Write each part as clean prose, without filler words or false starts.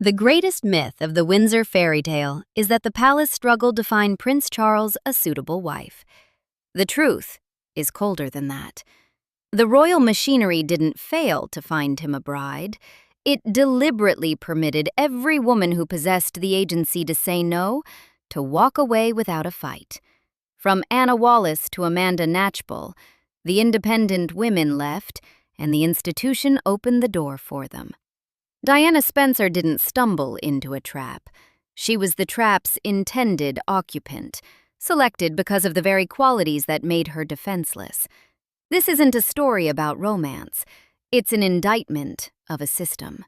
The greatest myth of the Windsor fairy tale is that the palace struggled to find Prince Charles a suitable wife. The truth is colder than that. The royal machinery didn't fail to find him a bride. It deliberately permitted every woman who possessed the agency to say no to walk away without a fight. From Anna Wallace to Amanda Knatchbull, the independent women left, and the institution opened the door for them. Diana Spencer didn't stumble into a trap. She was the trap's intended occupant, selected because of the very qualities that made her defenseless. This isn't a story about romance. It's an indictment of a system.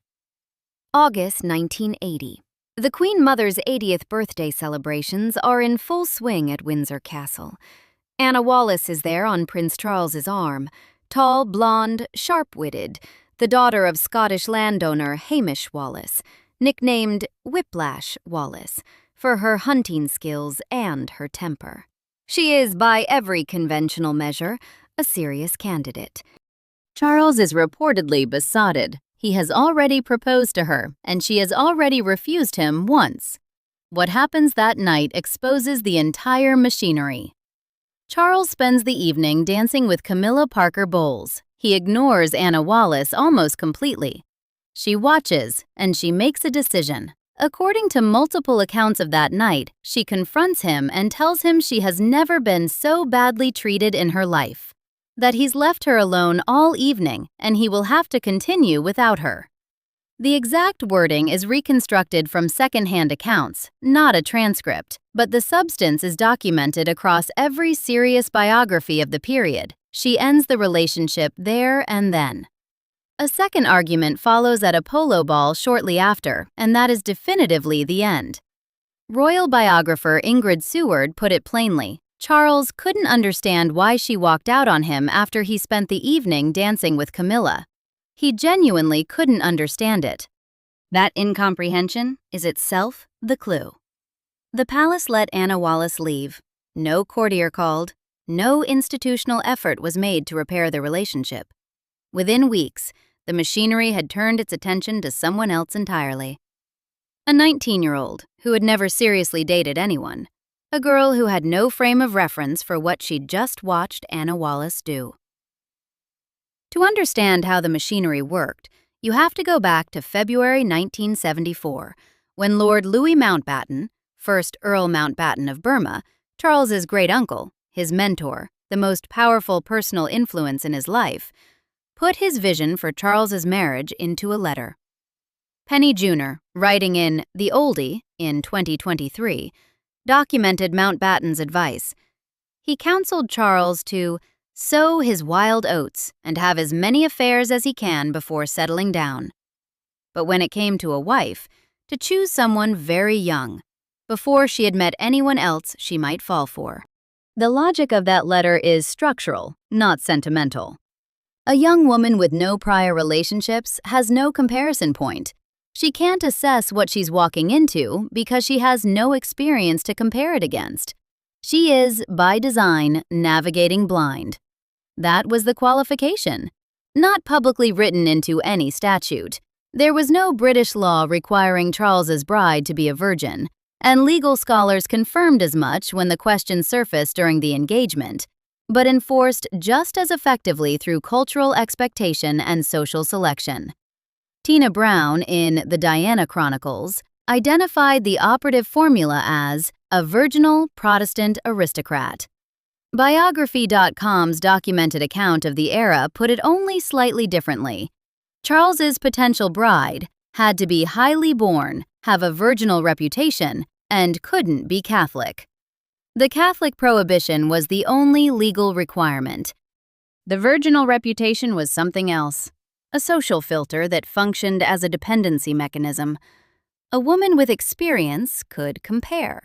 August 1980. The Queen Mother's 80th birthday celebrations are in full swing at Windsor Castle. Anna Wallace is there on Prince Charles's arm, tall, blonde, sharp-witted, the daughter of Scottish landowner Hamish Wallace, nicknamed Whiplash Wallace, for her hunting skills and her temper. She is, by every conventional measure, a serious candidate. Charles is reportedly besotted. He has already proposed to her, and she has already refused him once. What happens that night exposes the entire machinery. Charles spends the evening dancing with Camilla Bowles. He ignores Anna Wallace almost completely. She watches, and she makes a decision. According to multiple accounts of that night, she confronts him and tells him she has never been so badly treated in her life, that he's left her alone all evening and he will have to continue without her. The exact wording is reconstructed from second-hand accounts, not a transcript, but the substance is documented across every serious biography of the period. She ends the relationship there and then. A second argument follows at a polo ball shortly after, and that is definitively the end. Royal biographer Ingrid Seward put it plainly: Charles couldn't understand why she walked out on him after he spent the evening dancing with Camilla. He genuinely couldn't understand it. That incomprehension is itself the clue. The palace let Anna Wallace leave. No courtier called. No institutional effort was made to repair the relationship. Within weeks, the machinery had turned its attention to someone else entirely. A 19-year-old who had never seriously dated anyone. A girl who had no frame of reference for what she'd just watched Anna Wallace do. To understand how the machinery worked, you have to go back to February 1974, when Lord Louis Mountbatten, 1st Earl Mountbatten of Burma, Charles's great-uncle, his mentor, the most powerful personal influence in his life, put his vision for Charles's marriage into a letter. Penny Junor, writing in The Oldie in 2023, documented Mountbatten's advice. He counseled Charles to sow his wild oats and have as many affairs as he can before settling down. But when it came to a wife, to choose someone very young, before she had met anyone else she might fall for. The logic of that letter is structural, not sentimental. A young woman with no prior relationships has no comparison point. She can't assess what she's walking into because she has no experience to compare it against. She is, by design, navigating blind. That was the qualification. Not publicly written into any statute. There was no British law requiring Charles's bride to be a virgin, and legal scholars confirmed as much when the question surfaced during the engagement, but enforced just as effectively through cultural expectation and social selection. Tina Brown, in The Diana Chronicles, identified the operative formula as a virginal Protestant aristocrat. Biography.com's documented account of the era put it only slightly differently. Charles's potential bride had to be highly born, have a virginal reputation, and couldn't be Catholic. The Catholic prohibition was the only legal requirement. The virginal reputation was something else, a social filter that functioned as a dependency mechanism. A woman with experience could compare.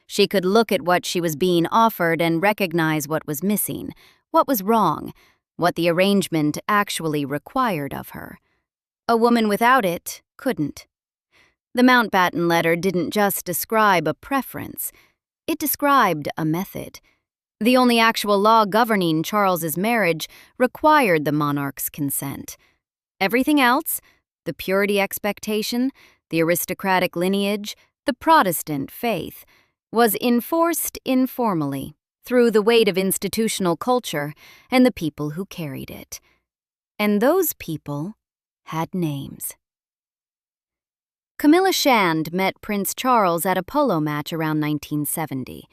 She could look at what she was being offered and recognize what was missing, what was wrong, what the arrangement actually required of her. A woman without it couldn't. The Mountbatten letter didn't just describe a preference, it described a method. The only actual law governing Charles's marriage required the monarch's consent. Everything else, the purity expectation, the aristocratic lineage, the Protestant faith, was enforced informally through the weight of institutional culture and the people who carried it. And those people had names. Camilla Shand met Prince Charles at a polo match around 1970.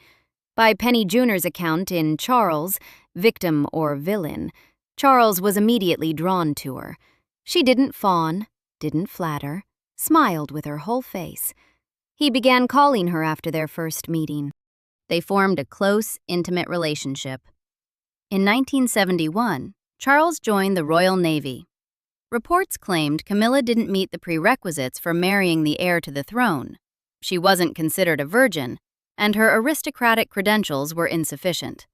By Penny Junor's account in Charles, Victim or Villain, Charles was immediately drawn to her. She didn't fawn, didn't flatter, smiled with her whole face. He began calling her after their first meeting. They formed a close, intimate relationship. In 1971, Charles joined the Royal Navy. Reports claimed Camilla didn't meet the prerequisites for marrying the heir to the throne. She wasn't considered a virgin, and her aristocratic credentials were insufficient.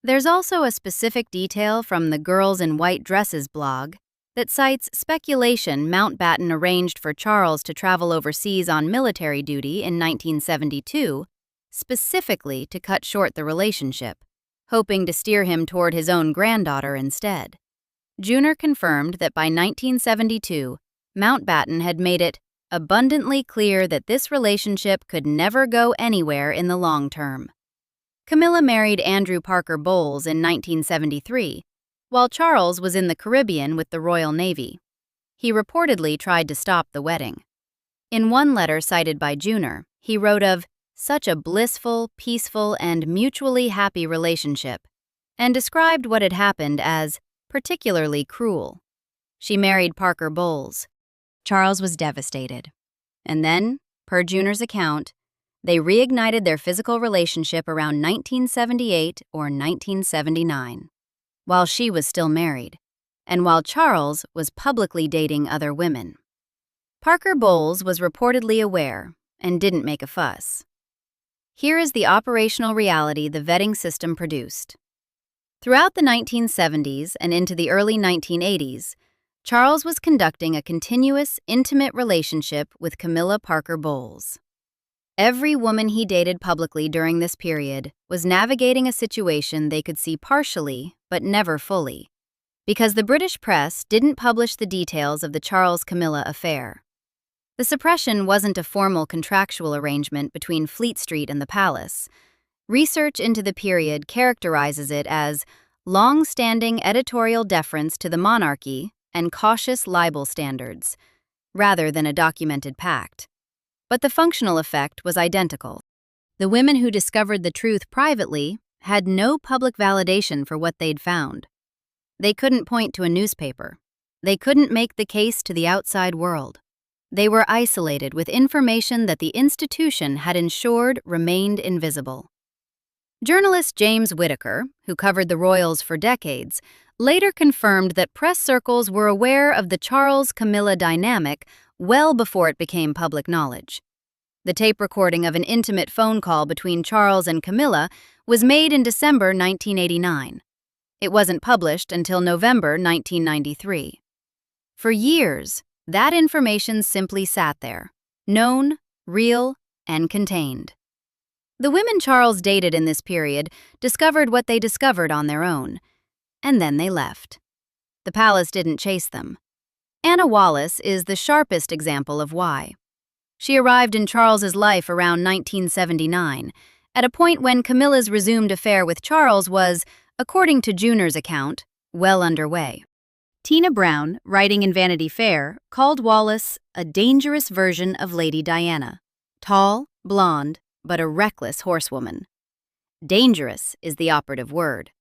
There's also a specific detail from the Girls in White Dresses blog that cites speculation Mountbatten arranged for Charles to travel overseas on military duty in 1972, specifically to cut short the relationship, hoping to steer him toward his own granddaughter instead. Junor confirmed that by 1972, Mountbatten had made it abundantly clear that this relationship could never go anywhere in the long term. Camilla married Andrew Parker Bowles in 1973, while Charles was in the Caribbean with the Royal Navy. He reportedly tried to stop the wedding. In one letter cited by Junor, he wrote of such a blissful, peaceful, and mutually happy relationship, and described what had happened as particularly cruel. She married Parker Bowles. Charles was devastated. And then, per Junor's account, they reignited their physical relationship around 1978 or 1979, while she was still married, and while Charles was publicly dating other women. Parker Bowles was reportedly aware and didn't make a fuss. Here is the operational reality the vetting system produced. Throughout the 1970s and into the early 1980s, Charles was conducting a continuous, intimate relationship with Camilla Parker Bowles. Every woman he dated publicly during this period was navigating a situation they could see partially, but never fully, because the British press didn't publish the details of the Charles-Camilla affair. The suppression wasn't a formal contractual arrangement between Fleet Street and the palace. Research into the period characterizes it as long-standing editorial deference to the monarchy and cautious libel standards, rather than a documented pact. But the functional effect was identical. The women who discovered the truth privately had no public validation for what they'd found. They couldn't point to a newspaper. They couldn't make the case to the outside world. They were isolated with information that the institution had ensured remained invisible. Journalist James Whittaker, who covered the royals for decades, later confirmed that press circles were aware of the Charles-Camilla dynamic well before it became public knowledge. The tape recording of an intimate phone call between Charles and Camilla was made in December 1989. It wasn't published until November 1993. For years, that information simply sat there, known, real, and contained. The women Charles dated in this period discovered what they discovered on their own, and then they left. The palace didn't chase them. Anna Wallace is the sharpest example of why. She arrived in Charles's life around 1979, at a point when Camilla's resumed affair with Charles was, according to Junor's account, well underway. Tina Brown, writing in Vanity Fair, called Wallace a dangerous version of Lady Diana, tall, blonde, but a reckless horsewoman. Dangerous is the operative word.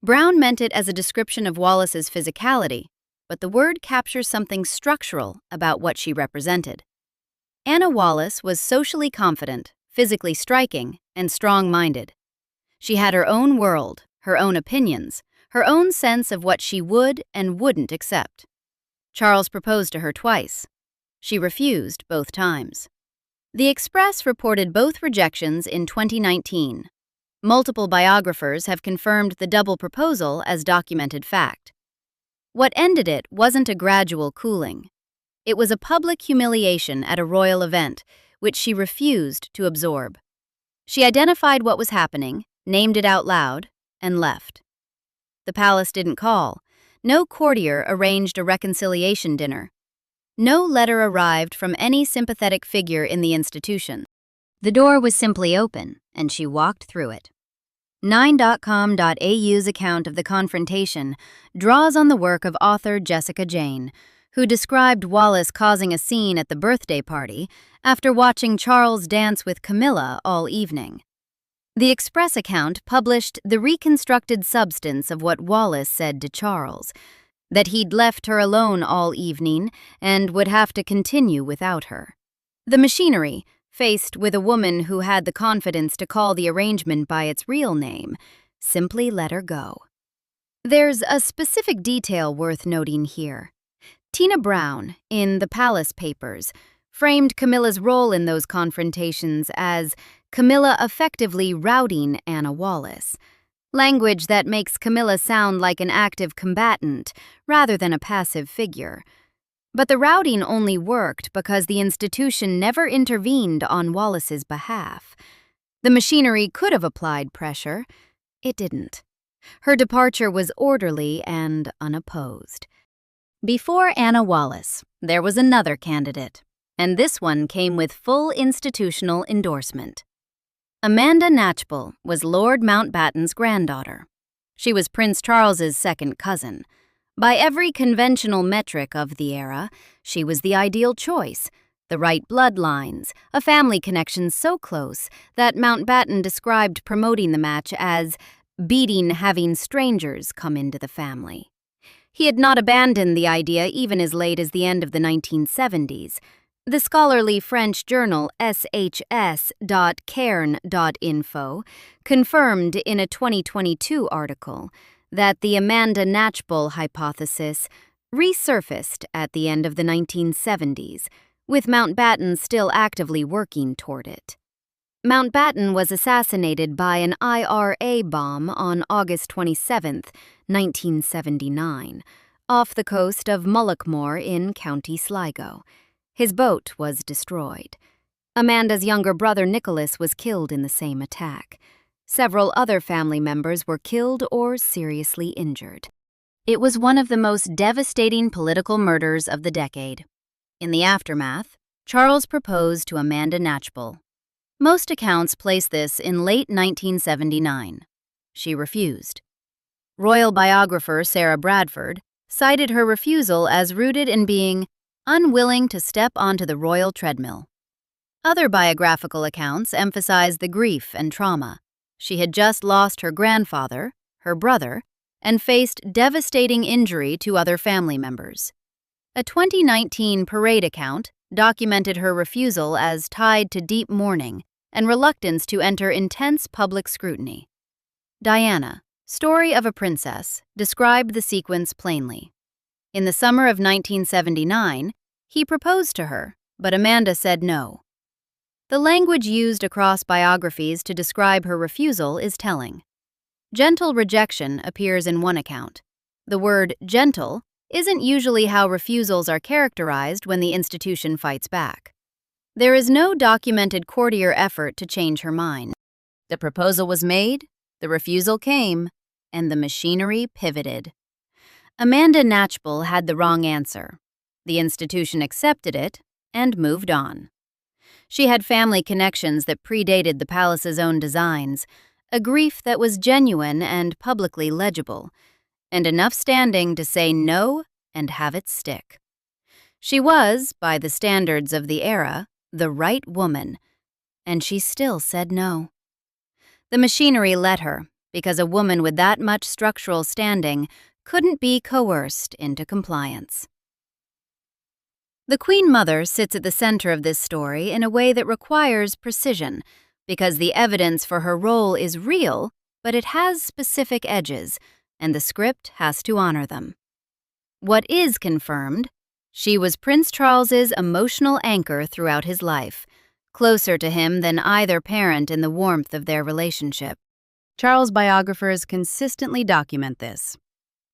Brown meant it as a description of Wallace's physicality, but the word captures something structural about what she represented. Anna Wallace was socially confident, physically striking, and strong-minded. She had her own world, her own opinions, her own sense of what she would and wouldn't accept. Charles proposed to her twice. She refused both times. The Express reported both rejections in 2019. Multiple biographers have confirmed the double proposal as documented fact. What ended it wasn't a gradual cooling. It was a public humiliation at a royal event, which she refused to absorb. She identified what was happening, named it out loud, and left. The palace didn't call. No courtier arranged a reconciliation dinner. No letter arrived from any sympathetic figure in the institution. The door was simply open, and she walked through it. 9.com.au's account of the confrontation draws on the work of author Jessica Jane, who described Wallace causing a scene at the birthday party after watching Charles dance with Camilla all evening. The Express account published the reconstructed substance of what Wallace said to Charles, that he'd left her alone all evening and would have to continue without her. The machinery, faced with a woman who had the confidence to call the arrangement by its real name, simply let her go. There's a specific detail worth noting here. Tina Brown, in the Palace Papers, framed Camilla's role in those confrontations as Camilla effectively routing Anna Wallace, language that makes Camilla sound like an active combatant rather than a passive figure. But the routing only worked because the institution never intervened on Wallace's behalf. The machinery could have applied pressure. It didn't. Her departure was orderly and unopposed. Before Anna Wallace, there was another candidate, and this one came with full institutional endorsement. Amanda Knatchbull was Lord Mountbatten's granddaughter. She was Prince Charles's second cousin. By every conventional metric of the era, she was the ideal choice, the right bloodlines, a family connection so close that Mountbatten described promoting the match as beating having strangers come into the family. He had not abandoned the idea even as late as the end of the 1970s. The scholarly French journal shs.cairn.info confirmed in a 2022 article that the Amanda Natchbull hypothesis resurfaced at the end of the 1970s, with Mountbatten still actively working toward it. Mountbatten was assassinated by an IRA bomb on August 27, 1979, off the coast of Mullaghmore in County Sligo. His boat was destroyed. Amanda's younger brother Nicholas was killed in the same attack. Several other family members were killed or seriously injured. It was one of the most devastating political murders of the decade. In the aftermath, Charles proposed to Amanda Knatchbull. Most accounts place this in late 1979. She refused. Royal biographer Sarah Bradford cited her refusal as rooted in being unwilling to step onto the royal treadmill. Other biographical accounts emphasize the grief and trauma. She had just lost her grandfather, her brother, and faced devastating injury to other family members. A 2019 Parade account documented her refusal as tied to deep mourning and reluctance to enter intense public scrutiny. Diana, Story of a Princess, described the sequence plainly. In the summer of 1979, he proposed to her, but Amanda said no. The language used across biographies to describe her refusal is telling. Gentle rejection appears in one account. The word gentle isn't usually how refusals are characterized when the institution fights back. There is no documented courtier effort to change her mind. The proposal was made, the refusal came, and the machinery pivoted. Amanda Natchbull had the wrong answer. The institution accepted it and moved on. She had family connections that predated the palace's own designs, a grief that was genuine and publicly legible, and enough standing to say no and have it stick. She was, by the standards of the era, the right woman, and she still said no. The machinery let her, because a woman with that much structural standing couldn't be coerced into compliance. The Queen Mother sits at the center of this story in a way that requires precision, because the evidence for her role is real, but it has specific edges, and the script has to honor them. What is confirmed? She was Prince Charles's emotional anchor throughout his life, closer to him than either parent in the warmth of their relationship. Charles biographers consistently document this.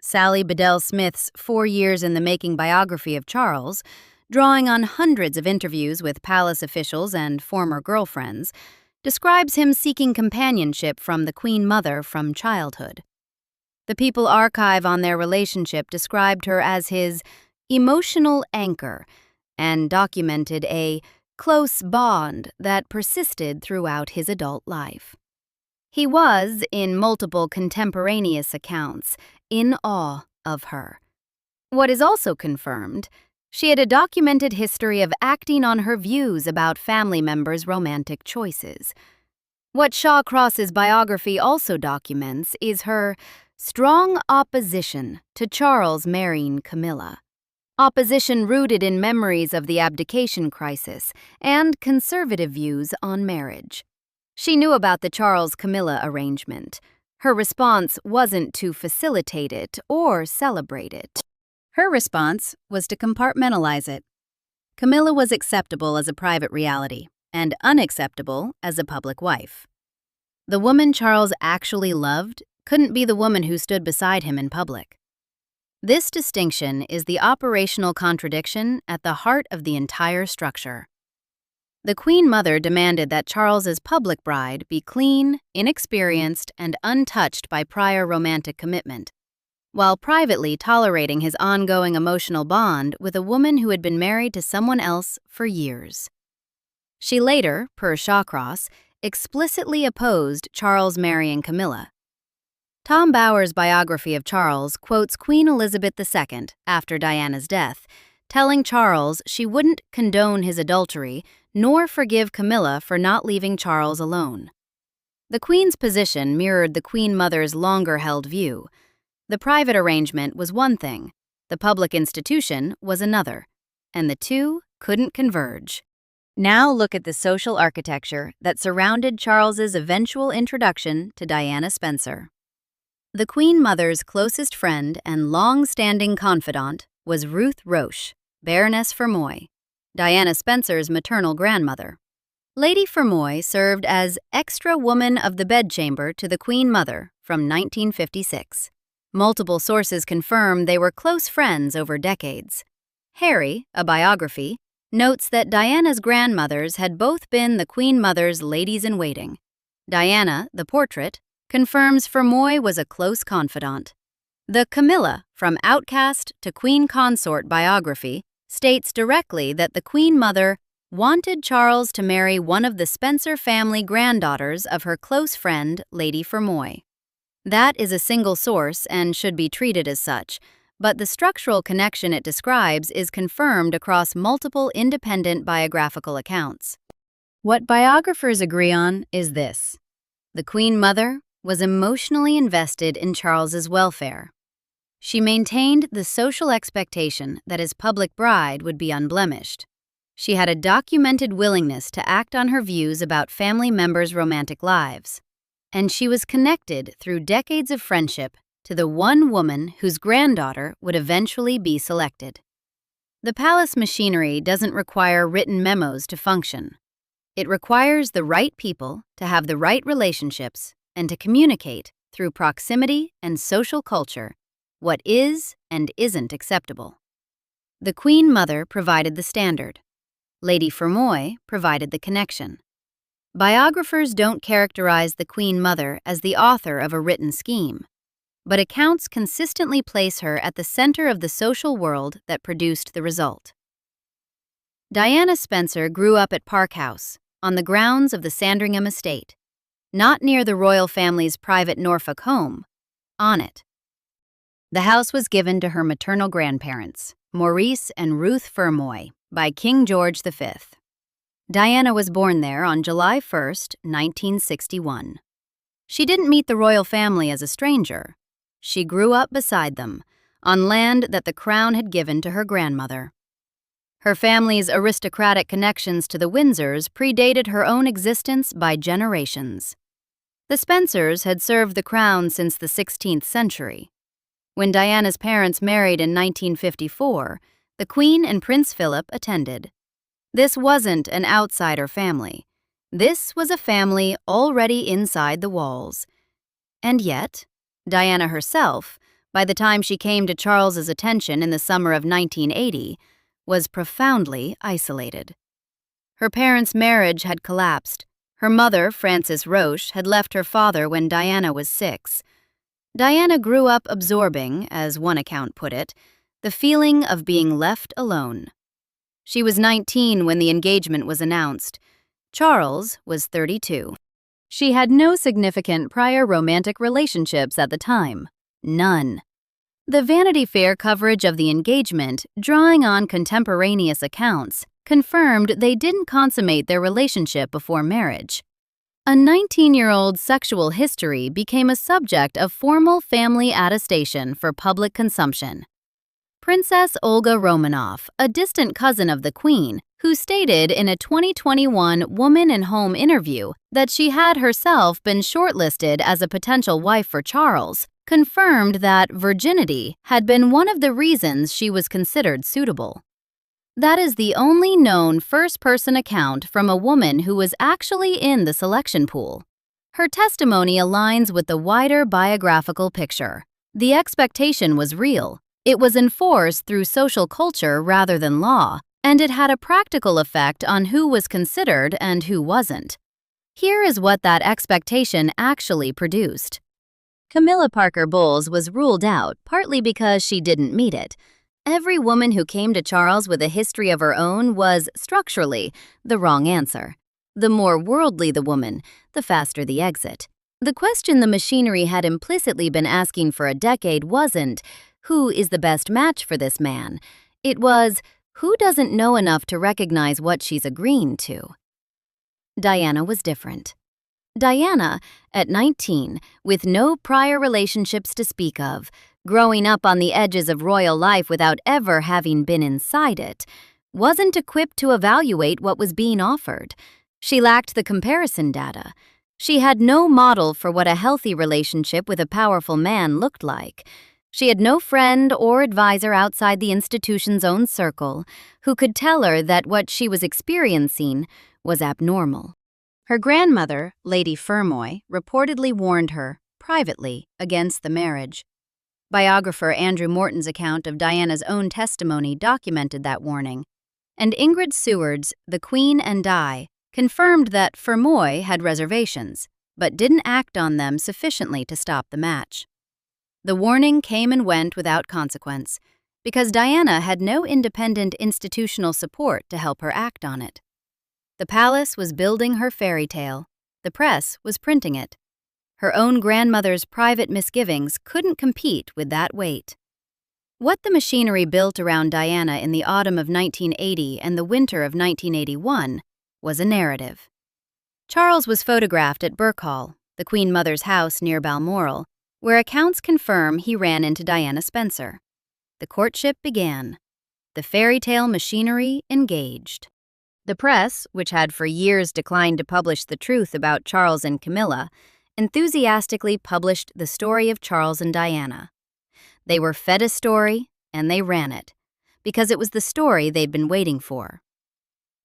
Sally Bedell Smith's 4 Years in the Making biography of Charles, drawing on hundreds of interviews with palace officials and former girlfriends, describes him seeking companionship from the Queen Mother from childhood. The People archive on their relationship described her as his emotional anchor and documented a close bond that persisted throughout his adult life. He was, in multiple contemporaneous accounts, in awe of her. What is also confirmed, she had a documented history of acting on her views about family members' romantic choices. What Shawcross's biography also documents is her strong opposition to Charles marrying Camilla. Opposition rooted in memories of the abdication crisis and conservative views on marriage. She knew about the Charles-Camilla arrangement. Her response wasn't to facilitate it or celebrate it. Her response was to compartmentalize it. Camilla was acceptable as a private reality and unacceptable as a public wife. The woman Charles actually loved couldn't be the woman who stood beside him in public. This distinction is the operational contradiction at the heart of the entire structure. The Queen Mother demanded that Charles's public bride be clean, inexperienced, and untouched by prior romantic commitment, while privately tolerating his ongoing emotional bond with a woman who had been married to someone else for years. She later, per Shawcross, explicitly opposed Charles marrying Camilla. Tom Bower's biography of Charles quotes Queen Elizabeth II after Diana's death, telling Charles she wouldn't condone his adultery nor forgive Camilla for not leaving Charles alone. The Queen's position mirrored the Queen Mother's longer-held view. The private arrangement was one thing, the public institution was another, and the two couldn't converge. Now look at the social architecture that surrounded Charles's eventual introduction to Diana Spencer. The Queen Mother's closest friend and long-standing confidant was Ruth Roche, Baroness Fermoy, Diana Spencer's maternal grandmother. Lady Fermoy served as extra woman of the bedchamber to the Queen Mother from 1956. Multiple sources confirm they were close friends over decades. Harry, a biography, notes that Diana's grandmothers had both been the Queen Mother's ladies-in-waiting. Diana, the portrait, confirms Fermoy was a close confidant. The Camilla, from Outcast to Queen Consort biography, states directly that the Queen Mother wanted Charles to marry one of the Spencer family granddaughters of her close friend, Lady Fermoy. That is a single source and should be treated as such, but the structural connection it describes is confirmed across multiple independent biographical accounts. What biographers agree on is this: the Queen Mother was emotionally invested in Charles's welfare. She maintained the social expectation that his public bride would be unblemished. She had a documented willingness to act on her views about family members' romantic lives, and she was connected through decades of friendship to the one woman whose granddaughter would eventually be selected. The palace machinery doesn't require written memos to function. It requires the right people to have the right relationships and to communicate through proximity and social culture what is and isn't acceptable. The Queen Mother provided the standard. Lady Fermoy provided the connection. Biographers don't characterize the Queen Mother as the author of a written scheme, but accounts consistently place her at the center of the social world that produced the result. Diana Spencer grew up at Park House, on the grounds of the Sandringham estate, not near the royal family's private Norfolk home, on it. The house was given to her maternal grandparents, Maurice and Ruth Fermoy, by King George V. Diana was born there on July 1, 1961. She didn't meet the royal family as a stranger. She grew up beside them, on land that the crown had given to her grandmother. Her family's aristocratic connections to the Windsors predated her own existence by generations. The Spencers had served the crown since the 16th century. When Diana's parents married in 1954, the Queen and Prince Philip attended. This wasn't an outsider family. This was a family already inside the walls. And yet, Diana herself, by the time she came to Charles's attention in the summer of 1980, was profoundly isolated. Her parents' marriage had collapsed. Her mother, Frances Roche, had left her father when Diana was 6. Diana grew up absorbing, as one account put it, the feeling of being left alone. She was 19 when the engagement was announced. Charles was 32. She had no significant prior romantic relationships at the time. None. The Vanity Fair coverage of the engagement, drawing on contemporaneous accounts, confirmed they didn't consummate their relationship before marriage. A 19-year-old's sexual history became a subject of formal family attestation for public consumption. Princess Olga Romanov, a distant cousin of the Queen, who stated in a 2021 Woman and Home interview that she had herself been shortlisted as a potential wife for Charles, confirmed that virginity had been one of the reasons she was considered suitable. That is the only known first-person account from a woman who was actually in the selection pool. Her testimony aligns with the wider biographical picture. The expectation was real. It was enforced through social culture rather than law, and it had a practical effect on who was considered and who wasn't. Here is what that expectation actually produced. Camilla Parker Bowles was ruled out partly because she didn't meet it. Every woman who came to Charles with a history of her own was, structurally, the wrong answer. The more worldly the woman, the faster the exit. The question the machinery had implicitly been asking for a decade wasn't, who is the best match for this man? It was, who doesn't know enough to recognize what she's agreeing to? Diana was different. Diana, at 19, with no prior relationships to speak of, growing up on the edges of royal life without ever having been inside it, wasn't equipped to evaluate what was being offered. She lacked the comparison data. She had no model for what a healthy relationship with a powerful man looked like. She had no friend or advisor outside the institution's own circle who could tell her that what she was experiencing was abnormal. Her grandmother, Lady Fermoy, reportedly warned her, privately, against the marriage. Biographer Andrew Morton's account of Diana's own testimony documented that warning, and Ingrid Seward's The Queen and I confirmed that Fermoy had reservations, but didn't act on them sufficiently to stop the match. The warning came and went without consequence, because Diana had no independent institutional support to help her act on it. The palace was building her fairy tale. The press was printing it. Her own grandmother's private misgivings couldn't compete with that weight. What the machinery built around Diana in the autumn of 1980 and the winter of 1981 was a narrative. Charles was photographed at Birkhall, the Queen Mother's house near Balmoral, where accounts confirm he ran into Diana Spencer. The courtship began. The fairy tale machinery engaged. The press, which had for years declined to publish the truth about Charles and Camilla, enthusiastically published the story of Charles and Diana. They were fed a story, and they ran it, because it was the story they'd been waiting for.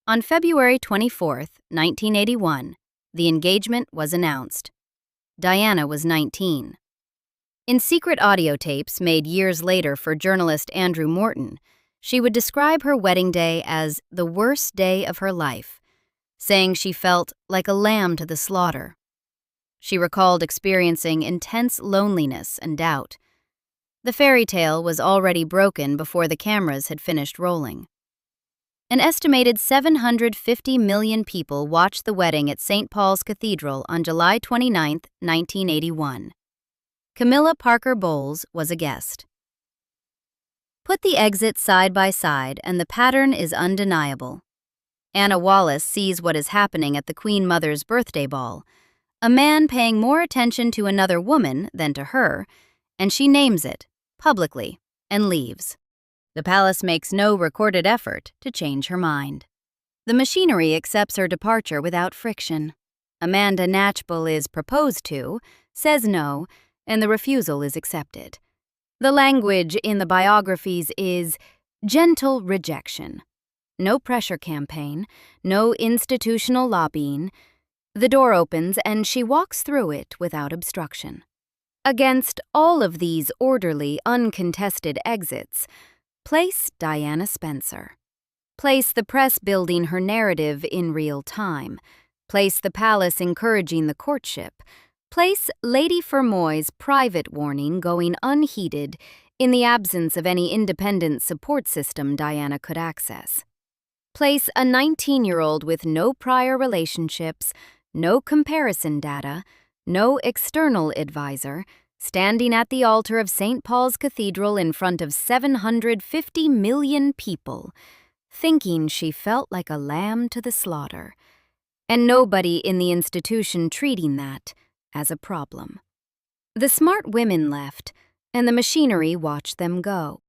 On February 24, 1981, the engagement was announced. Diana was 19. In secret audio tapes made years later for journalist Andrew Morton, she would describe her wedding day as the worst day of her life, saying she felt like a lamb to the slaughter. She recalled experiencing intense loneliness and doubt. The fairy tale was already broken before the cameras had finished rolling. An estimated 750 million people watched the wedding at St. Paul's Cathedral on July 29, 1981. Camilla Parker Bowles was a guest. Put the exits side by side and the pattern is undeniable. Anna Wallace sees what is happening at the Queen Mother's birthday ball, a man paying more attention to another woman than to her, and she names it, publicly, and leaves. The palace makes no recorded effort to change her mind. The machinery accepts her departure without friction. Amanda Knatchbull is proposed to, says no, and the refusal is accepted. The language in the biographies is gentle rejection. No pressure campaign, no institutional lobbying. The door opens and she walks through it without obstruction. Against all of these orderly, uncontested exits, place Diana Spencer. Place the press building her narrative in real time. Place the palace encouraging the courtship. Place Lady Fermoy's private warning going unheeded in the absence of any independent support system Diana could access. Place a 19-year-old with no prior relationships, no comparison data, no external advisor, standing at the altar of St. Paul's Cathedral in front of 750 million people, thinking she felt like a lamb to the slaughter, and nobody in the institution treating that as a problem. The smart women left, and the machinery watched them go.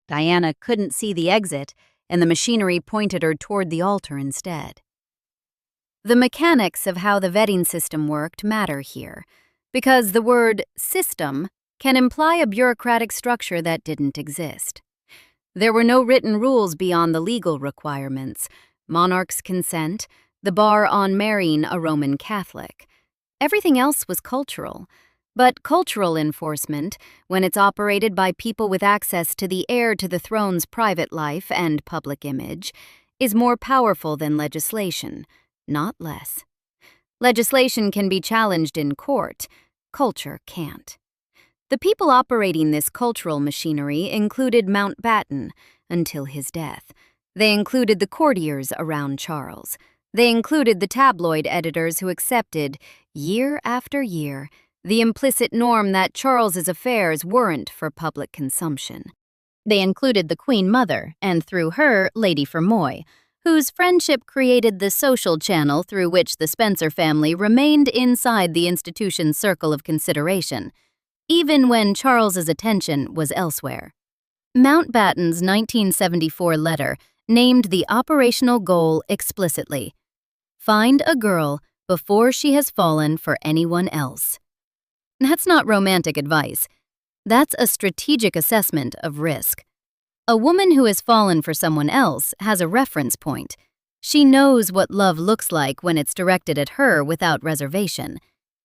Diana couldn't see the exit, and the machinery pointed her toward the altar instead. The mechanics of how the vetting system worked matter here, because the word system can imply a bureaucratic structure that didn't exist. There were no written rules beyond the legal requirements: monarch's consent, the bar on marrying a Roman Catholic. Everything else was cultural. But cultural enforcement, when it's operated by people with access to the heir to the throne's private life and public image, is more powerful than legislation, not less. Legislation can be challenged in court. Culture can't. The people operating this cultural machinery included Mountbatten until his death. They included the courtiers around Charles. They included the tabloid editors who accepted, year after year, the implicit norm that Charles's affairs weren't for public consumption. They included the Queen Mother, and through her, Lady Fermoy, whose friendship created the social channel through which the Spencer family remained inside the institution's circle of consideration, even when Charles's attention was elsewhere. Mountbatten's 1974 letter named the operational goal explicitly: find a girl before she has fallen for anyone else. That's not romantic advice. That's a strategic assessment of risk. A woman who has fallen for someone else has a reference point. She knows what love looks like when it's directed at her without reservation.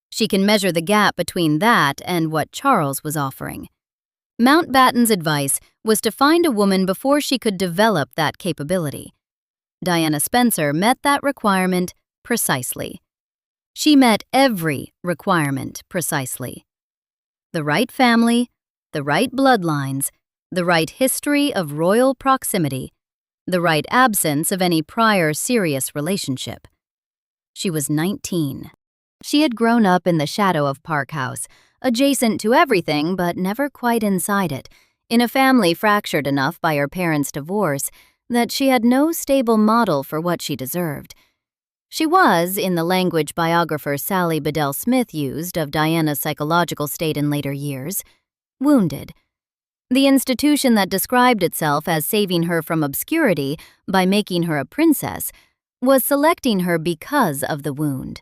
She can measure the gap between that and what Charles was offering. Mountbatten's advice was to find a woman before she could develop that capability. Diana Spencer met that requirement precisely. She met every requirement precisely. The right family, the right bloodlines, the right history of royal proximity, the right absence of any prior serious relationship. She was 19. She had grown up in the shadow of Park House, adjacent to everything but never quite inside it, in a family fractured enough by her parents' divorce that she had no stable model for what she deserved. She was, in the language biographer Sally Bedell Smith used of Diana's psychological state in later years, wounded. The institution that described itself as saving her from obscurity by making her a princess was selecting her because of the wound.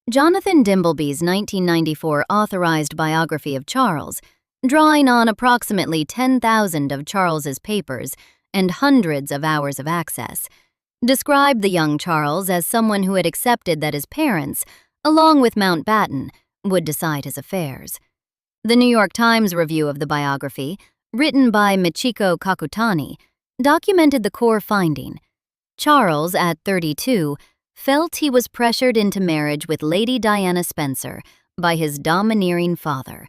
Jonathan Dimbleby's 1994 authorized biography of Charles, drawing on approximately 10,000 of Charles's papers and hundreds of hours of access, described the young Charles as someone who had accepted that his parents, along with Mountbatten, would decide his affairs. The New York Times review of the biography, written by Michiko Kakutani, documented the core finding. Charles, at 32, felt he was pressured into marriage with Lady Diana Spencer by his domineering father.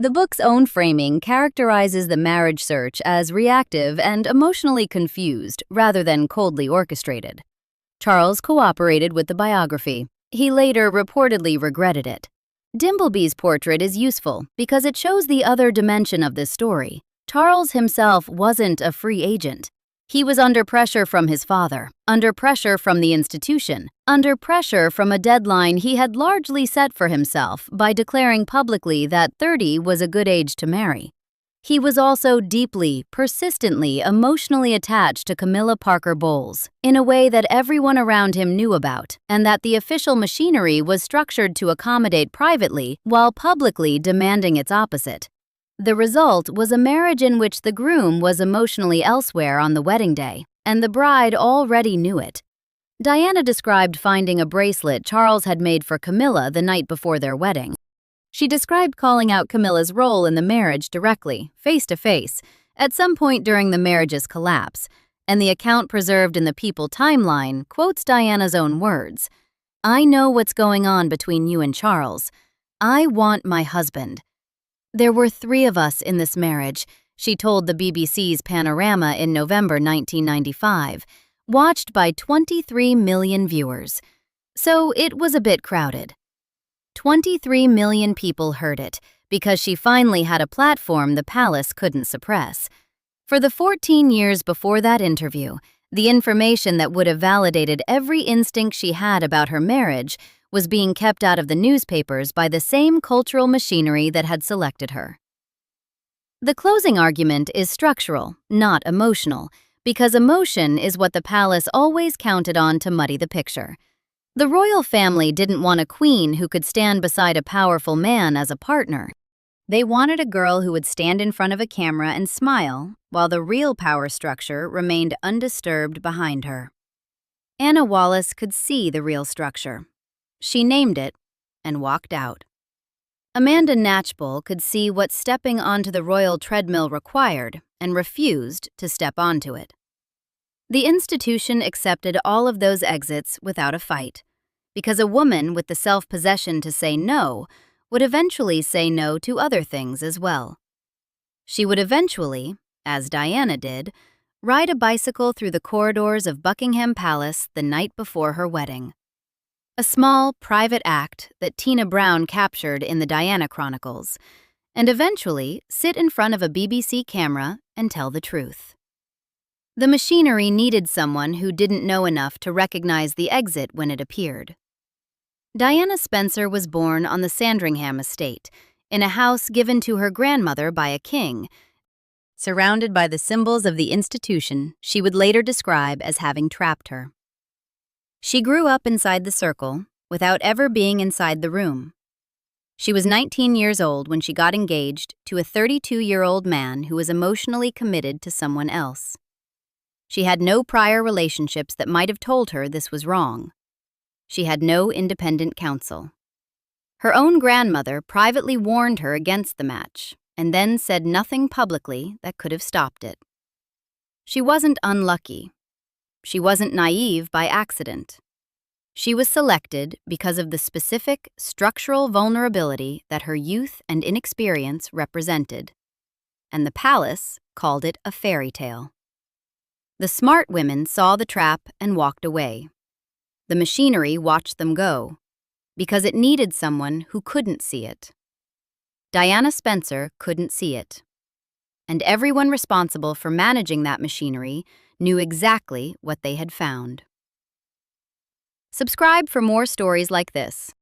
The book's own framing characterizes the marriage search as reactive and emotionally confused rather than coldly orchestrated. Charles cooperated with the biography. He later reportedly regretted it. Dimbleby's portrait is useful because it shows the other dimension of this story. Charles himself wasn't a free agent. He was under pressure from his father, under pressure from the institution, under pressure from a deadline he had largely set for himself by declaring publicly that 30 was a good age to marry. He was also deeply, persistently, emotionally attached to Camilla Parker Bowles in a way that everyone around him knew about, and that the official machinery was structured to accommodate privately while publicly demanding its opposite. The result was a marriage in which the groom was emotionally elsewhere on the wedding day, and the bride already knew it. Diana described finding a bracelet Charles had made for Camilla the night before their wedding. She described calling out Camilla's role in the marriage directly, face to face, at some point during the marriage's collapse, and the account preserved in the People timeline quotes Diana's own words. "I know what's going on between you and Charles. I want my husband. There were 3 of us in this marriage, she told the BBC's Panorama in November 1995, watched by 23 million viewers. So it was a bit crowded. 23 million people heard it because she finally had a platform the palace couldn't suppress. For the 14 years before that interview, the information that would have validated every instinct she had about her marriage was being kept out of the newspapers by the same cultural machinery that had selected her. The closing argument is structural, not emotional, because emotion is what the palace always counted on to muddy the picture. The royal family didn't want a queen who could stand beside a powerful man as a partner. They wanted a girl who would stand in front of a camera and smile, while the real power structure remained undisturbed behind her. Anna Wallace could see the real structure. She named it and walked out. Amanda Knatchbull could see what stepping onto the royal treadmill required and refused to step onto it. The institution accepted all of those exits without a fight, because a woman with the self-possession to say no would eventually say no to other things as well. She would eventually, as Diana did, ride a bicycle through the corridors of Buckingham Palace the night before her wedding. A small, private act that Tina Brown captured in the Diana Chronicles, and eventually sit in front of a BBC camera and tell the truth. The machinery needed someone who didn't know enough to recognize the exit when it appeared. Diana Spencer was born on the Sandringham estate, in a house given to her grandmother by a king, surrounded by the symbols of the institution she would later describe as having trapped her. She grew up inside the circle without ever being inside the room. She was 19 years old when she got engaged to a 32-year-old man who was emotionally committed to someone else. She had no prior relationships that might have told her this was wrong. She had no independent counsel. Her own grandmother privately warned her against the match and then said nothing publicly that could have stopped it. She wasn't unlucky. She wasn't naive by accident. She was selected because of the specific structural vulnerability that her youth and inexperience represented, and the palace called it a fairy tale. The smart women saw the trap and walked away. The machinery watched them go, because it needed someone who couldn't see it. Diana Spencer couldn't see it, and everyone responsible for managing that machinery knew exactly what they had found. Subscribe for more stories like this.